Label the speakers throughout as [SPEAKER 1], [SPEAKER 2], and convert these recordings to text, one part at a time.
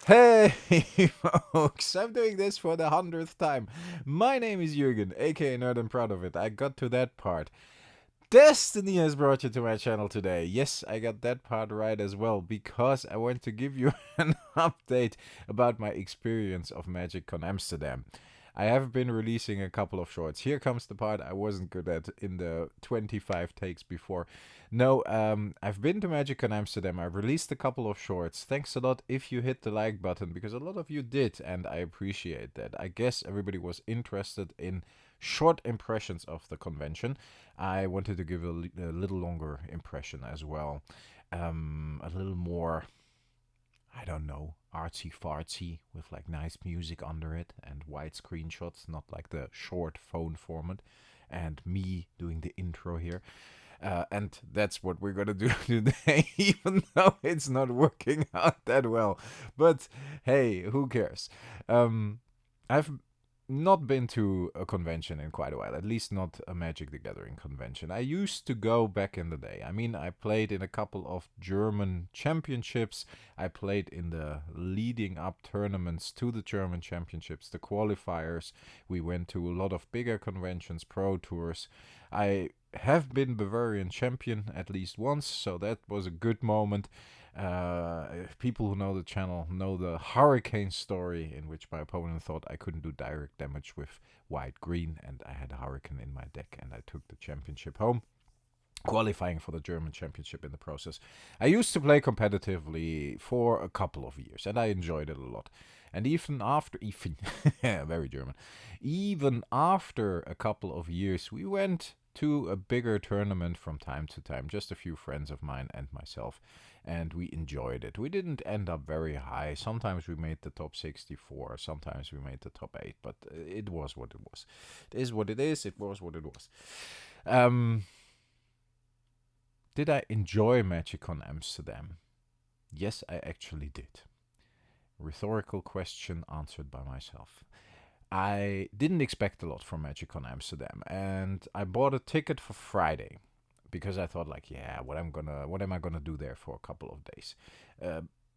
[SPEAKER 1] Hey folks, I'm doing this for the 100th time. My name is Jürgen, aka Nerd and Proud of It. I got to that part. Destiny has brought you to my channel today. Yes, I got that part right as well, because I want to give you an update about my experience of MagicCon Amsterdam. I have been releasing a couple of shorts. Here comes the part I wasn't good at in the 25 takes before. No, I've been to MagicCon Amsterdam. I've released a couple of shorts. Thanks a lot if you hit the like button, because a lot of you did, and I appreciate that. I guess everybody was interested in short impressions of the convention. I wanted to give a little longer impression as well. A little more, I don't know, artsy fartsy with like nice music under it and wide screenshots, not like the short phone format. And me doing the intro here. And that's what we're gonna do today, even though it's not working out that well. But hey, who cares? I've not been to a convention in quite a while, at least not a Magic the Gathering convention. I used to go back in the day. I mean, I played in a couple of German championships. I played in the leading up tournaments to the German championships, the qualifiers. We went to a lot of bigger conventions, pro tours. I have been Bavarian champion at least once, so that was a good moment. People who know the channel know the Hurricane story, in which my opponent thought I couldn't do direct damage with white green, and I had a Hurricane in my deck, and I took the championship home, qualifying for the German championship in the process. I used to play competitively for a couple of years, and I enjoyed it a lot. And even very German, even after a couple of years, we went to a bigger tournament from time to time, just a few friends of mine and myself, and we enjoyed it. We didn't end up very high. Sometimes we made the top 64, sometimes we made the top 8, but it was what it was. It is what it is, it was what it was. Did I enjoy MagicCon Amsterdam? Yes, I actually did. Rhetorical question answered by myself. I didn't expect a lot from MagicCon Amsterdam, and I bought a ticket for Friday because I thought, like, yeah, what am I gonna do there for a couple of days?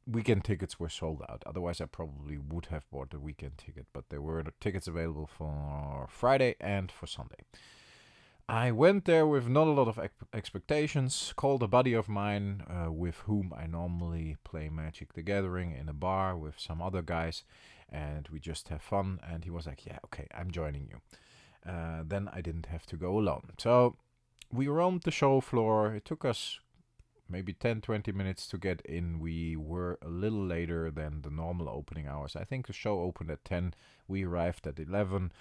[SPEAKER 1] Weekend tickets were sold out. Otherwise, I probably would have bought the weekend ticket, but there were tickets available for Friday and for Sunday. I went there with not a lot of expectations, called a buddy of mine with whom I normally play Magic the Gathering in a bar with some other guys, and we just have fun. And he was like, yeah, okay, I'm joining you. Then I didn't have to go alone. So we roamed the show floor. It took us maybe 10-20 minutes to get in. We were a little later than the normal opening hours. I think the show opened at 10. We arrived at 11.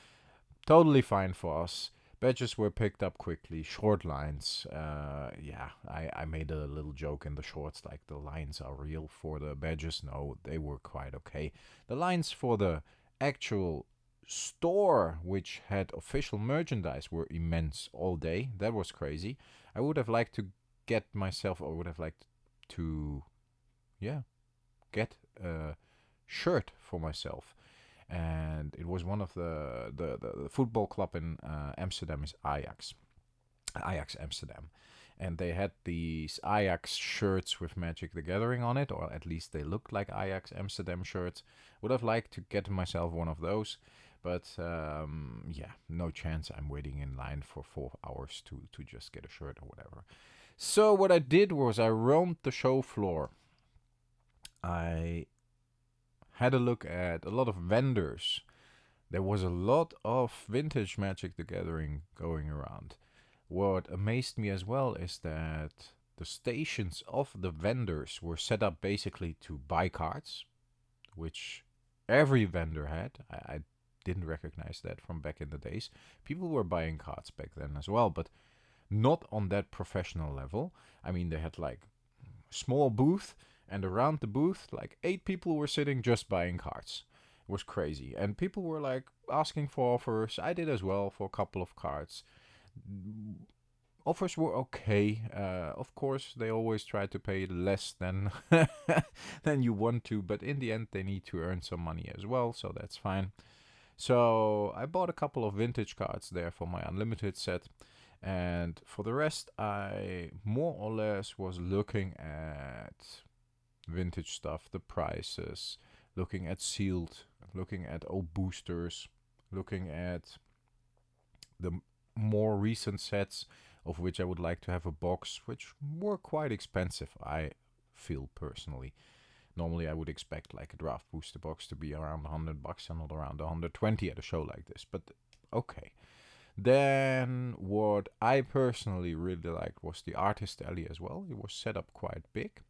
[SPEAKER 1] Totally fine for us. Badges were picked up quickly, short lines. I made a little joke in the shorts, like the lines are real for the badges. No, they were quite okay. The lines for the actual store, which had official merchandise, were immense all day. That was crazy. I would have liked to get myself, or would have liked to, get a shirt for myself. And it was one of the football club in Amsterdam is Ajax Amsterdam, and they had these Ajax shirts with Magic the Gathering on it, or at least they looked like Ajax Amsterdam shirts. Would have liked to get myself one of those, but no chance. I'm waiting in line for 4 hours to just get a shirt or whatever. So what I did was I roamed the show floor. I had a look at a lot of vendors. There was a lot of vintage Magic the Gathering going around. What amazed me as well is that the stations of the vendors were set up basically to buy cards, which every vendor had. I didn't recognize that from back in the days. People were buying cards back then as well, but not on that professional level. I mean, they had like a small booth, and around the booth, like 8 people were sitting just buying cards. It was crazy. And people were like asking for offers. I did as well for a couple of cards. Offers were okay. Of course, they always try to pay less than than you want to, but in the end, they need to earn some money as well, so that's fine. So I bought a couple of vintage cards there for my unlimited set. And for the rest, I more or less was looking at vintage stuff, the prices, looking at sealed, looking at old boosters, looking at the more recent sets, of which I would like to have a box, which were quite expensive, I feel personally. Normally I would expect like a draft booster box to be around $100 and not around 120 at a show like this, but okay. Then what I personally really liked was the artist alley as well. It was set up quite big.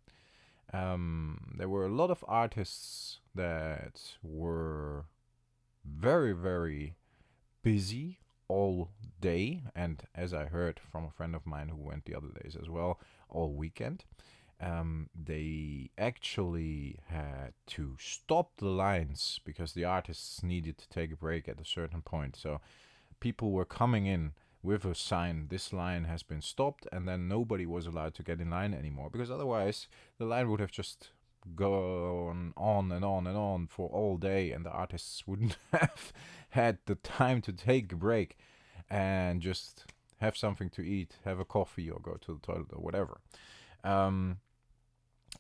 [SPEAKER 1] There were a lot of artists that were very, very busy all day, and as I heard from a friend of mine who went the other days as well, all weekend. They actually had to stop the lines because the artists needed to take a break at a certain point. So people were coming in with a sign, this line has been stopped, and then nobody was allowed to get in line anymore, because otherwise the line would have just gone on and on and on for all day, and the artists wouldn't have had the time to take a break and just have something to eat, have a coffee, or go to the toilet or whatever.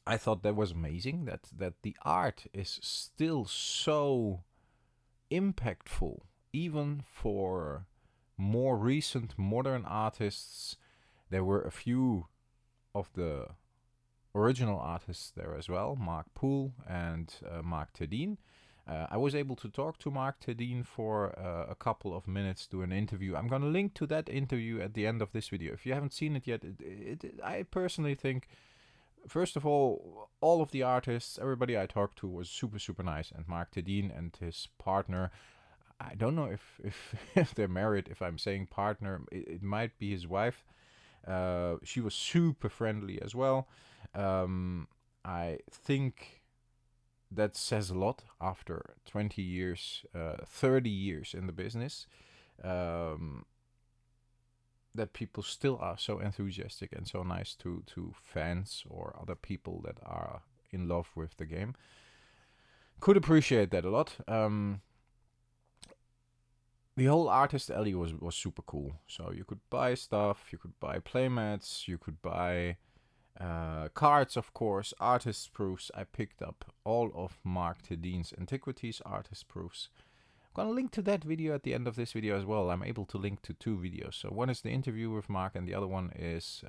[SPEAKER 1] I thought that was amazing, that the art is still so impactful, even for more recent modern artists. There were a few of the original artists there as well, Mark Poole and Mark Tedin. I was able to talk to Mark Tedin for a couple of minutes, do an interview. I'm going to link to that interview at the end of this video. If you haven't seen it yet, I personally think, first of all of the artists, everybody I talked to was super, super nice. And Mark Tedin and his partner, I don't know if they're married, if I'm saying partner, it might be his wife. She was super friendly as well. I think that says a lot after 20 years, 30 years in the business, that people still are so enthusiastic and so nice to fans or other people that are in love with the game. Could appreciate that a lot. The whole artist alley was super cool. So you could buy stuff, you could buy playmats, you could buy cards, of course, artist proofs. I picked up all of Mark Tedin's Antiquities artist proofs. I'm gonna link to that video at the end of this video as well. I'm able to link to 2 videos. So one is the interview with Mark, and the other one is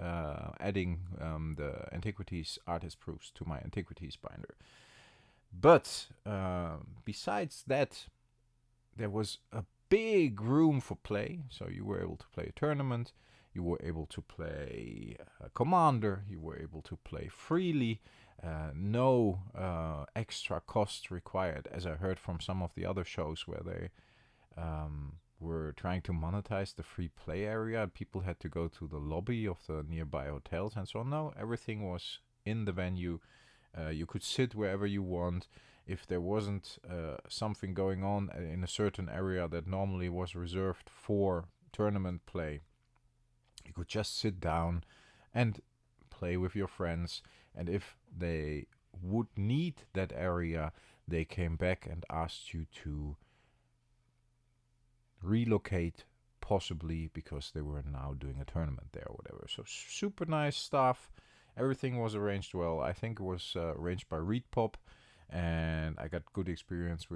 [SPEAKER 1] adding the Antiquities artist proofs to my Antiquities binder. But besides that, there was a big room for play. So you were able to play a tournament, you were able to play Commander, you were able to play freely, no extra cost required, as I heard from some of the other shows where they were trying to monetize the free play area. People had to go to the lobby of the nearby hotels and so on. No, everything was in the venue. You could sit wherever you want. If there wasn't something going on in a certain area that normally was reserved for tournament play, you could just sit down and play with your friends. And if they would need that area, they came back and asked you to relocate, possibly because they were now doing a tournament there or whatever. So super nice stuff. Everything was arranged well. I think it was arranged by ReadPop, and I got good experiences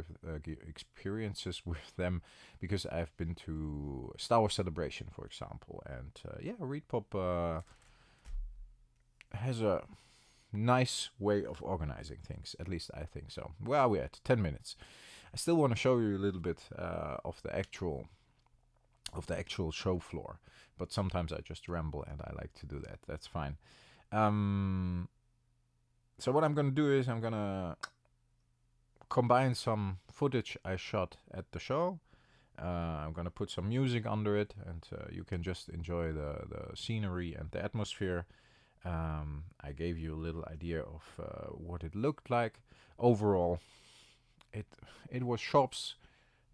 [SPEAKER 1] with them, because I've been to Star Wars Celebration, for example, and ReadPop has a nice way of organizing things. At least I think so. Where are we at? 10 minutes. I still want to show you a little bit of the actual show floor, but sometimes I just ramble, and I like to do that. That's fine. So what I'm gonna do is I'm gonna combine some footage I shot at the show. I'm gonna put some music under it, and you can just enjoy the scenery and the atmosphere. I gave you a little idea of what it looked like. Overall, it was shops,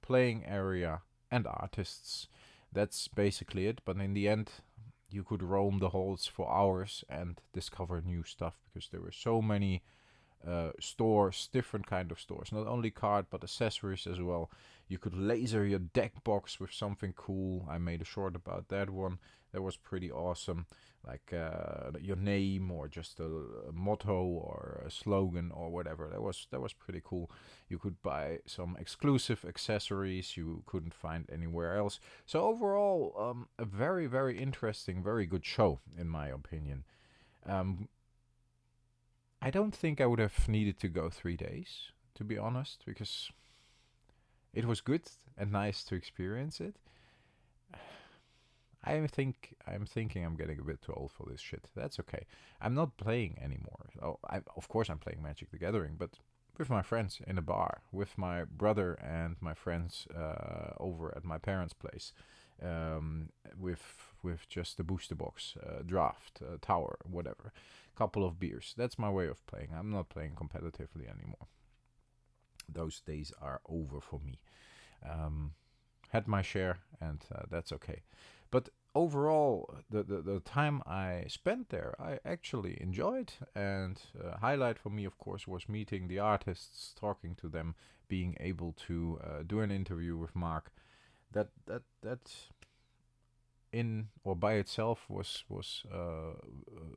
[SPEAKER 1] playing area, and artists. That's basically it. But in the end, you could roam the halls for hours and discover new stuff, because there were so many stores, different kind of stores, not only card but accessories as well. You could laser your deck box with something cool. I made a short about that one. That was pretty awesome. Like your name or just a motto or a slogan or whatever. That was pretty cool. You could buy some exclusive accessories you couldn't find anywhere else. So overall, a very, very interesting, very good show in my opinion. Um, I don't think I would have needed to go 3 days, to be honest, because it was good and nice to experience it. I'm thinking I'm getting a bit too old for this shit. That's okay. I'm not playing anymore. Oh, of course I'm playing Magic the Gathering, but with my friends in a bar, with my brother and my friends over at my parents' place, um, with just a booster box, draft, tower, whatever, couple of beers. That's my way of playing. I'm not playing competitively anymore. Those days are over for me. Had my share, and that's okay. But overall, the time I spent there, I actually enjoyed. And highlight for me, of course, was meeting the artists, talking to them, being able to do an interview with Mark. That in or by itself was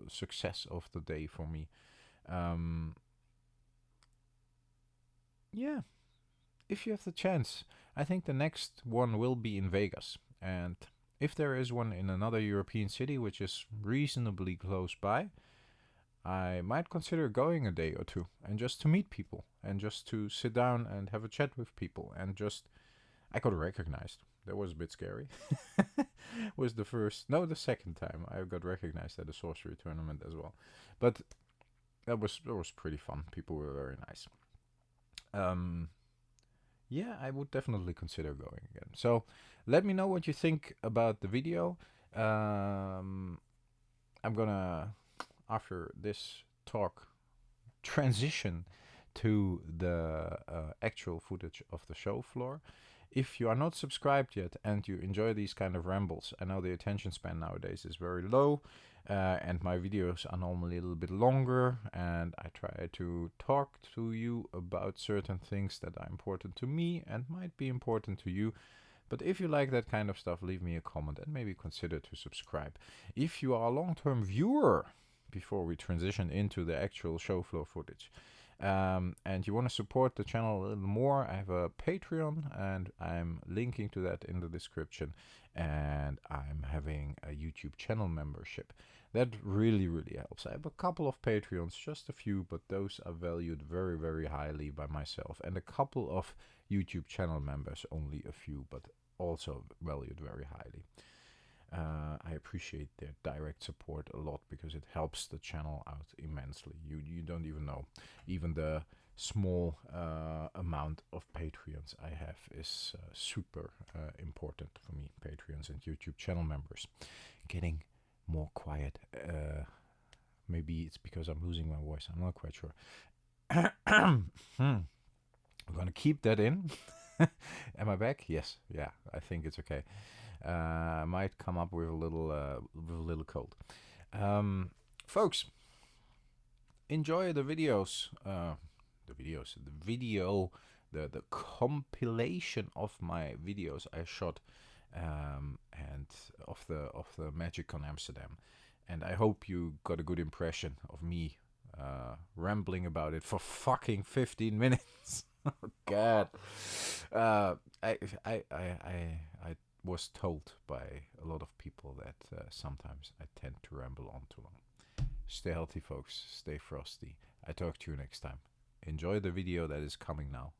[SPEAKER 1] success of the day for me. Um, yeah, if you have the chance, I think the next one will be in Vegas. And if there is one in another European city which is reasonably close by, I might consider going a day or two and just to meet people and just to sit down and have a chat with people and just I got recognized. That was a bit scary. Was the first, no, the second time I got recognized at a sorcery tournament as well. But that was pretty fun. People were very nice. Um, yeah, I would definitely consider going again. So let me know what you think about the video. I'm gonna, after this talk, transition to the actual footage of the show floor. If you are not subscribed yet and you enjoy these kind of rambles, I know the attention span nowadays is very low, and my videos are normally a little bit longer, and I try to talk to you about certain things that are important to me and might be important to you. But if you like that kind of stuff, leave me a comment and maybe consider to subscribe. If you are a long-term viewer, before we transition into the actual show floor footage, and you want to support the channel a little more, I have a Patreon, and I'm linking to that in the description. And I'm having a YouTube channel membership. That really, really helps. I have a couple of Patreons, just a few, but those are valued very, very highly by myself. And a couple of YouTube channel members, only a few, but also valued very highly. I appreciate their direct support a lot because it helps the channel out immensely. You don't even know. Even the small amount of Patreons I have is super important for me. Patreons and YouTube channel members. Getting more quiet. Maybe it's because I'm losing my voice. I'm not quite sure. I'm gonna keep that in. Am I back? Yes. Yeah, I think it's okay. Might come up with a little cold. Folks, enjoy the videos. The compilation of my videos I shot, and of the MagicCon Amsterdam, and I hope you got a good impression of me rambling about it for fucking 15 minutes. Oh God. I was told by a lot of people that sometimes I tend to ramble on too long. Stay healthy, folks. Stay frosty. I talk to you next time. Enjoy the video that is coming now.